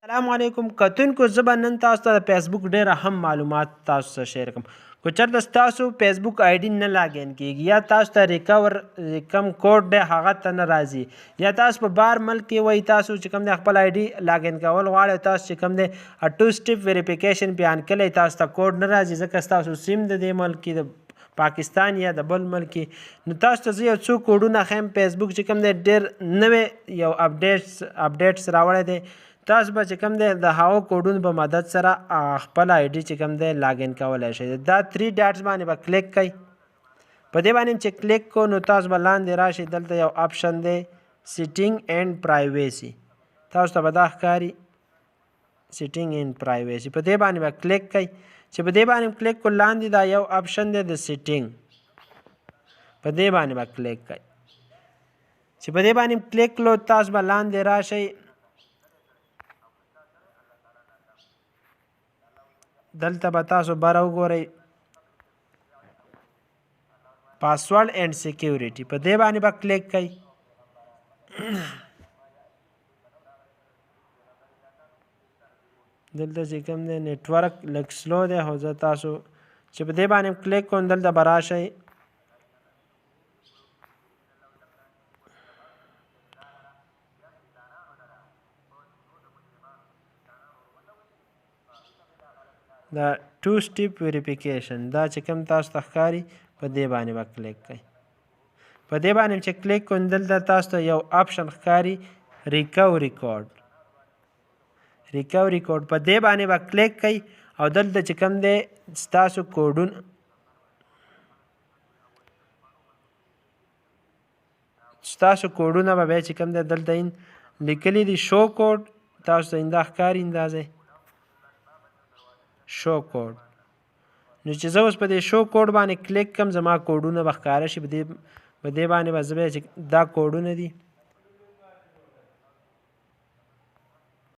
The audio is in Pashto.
السلام علیکم کتونکو زه به نن تاسو ته د فیسبوک ډېر اهم معلومات تاسو سره شیر کوم. که چېرته ستاسو فیسبوک آی ډي نه لاګین کېږي یا تاسو ته ریکور کم کوډ دی هغه ته نه راځي یا تاسو په بار ملک کې وایي تاسو چې کوم دی خپل آی ډي لاګین کول غواړئ تاسو چې کوم دی ټو سټپ ویریفیکیشن بیان کلی تاسو ته کوډ نه راځي ځکه ستاسو سیم د دې ملک کې د پاکستان یا د بل ملک کې نو تاسو ته زه یو څو کوډونه ښیم. فیسبوک چې کوم دی ډېر نوی یو اپډیټس راوړی دی. تاسو به چې کوم دی د هغو کوډونو په مدد سره خپل آی ډي چې کوم دی لاګین کولی شئ. دا 3 ډاټس باندې به کلیک کوئ. په دې باندې چې کلیک کو نو تاسو به لاندې راشئ. دلته یو آپشن دی سیټینګ اینډ پرایویسي. تاسو ته به دا ښکاري سیټینګ اینډ پرایویسي. په دې باندې به کلیک کوئ. چې په دې باندې کلیک کو لاندې دا یو آپشن دی د سیټینګ. په دې باندې به کلیک کوئ. چې په دې باندې کلیک کړو تاسو به لاندې راشئ. دلته به تاسو بره وګورئ پاسورډ اینډ سیکیورټي. په دې باندې به کلیک کوئ. دلته چې کوم دی نیټورک لږ سلو دی خو زه تاسو چې په دې باندې کلیک کوم دلته به راشئ. دا 2 سټپ ویریفیکیشن دا چې کوم تاسو ته ښکاري په دې باندې به کلیک کوئ. په دې باندې چې کلیک کوئ دلته تاسو ته یو آپشن ښکاري ریکوري کوډ. ریکوري کوډ په دې باندې به کلیک کوئ او دلته چې کوم دی ستاسو کوډونه به بیا چې کوم دی دلته لیکلي دي شو کوډ. تاسو ته دا ښکاري اندازې شو کوډ. نو چې زه اوس په دې شو کوډ باندې کلیک کوم زما کوډونه به ښکاره شي. په دې باندې به زه بیا چې دا کوډونه دي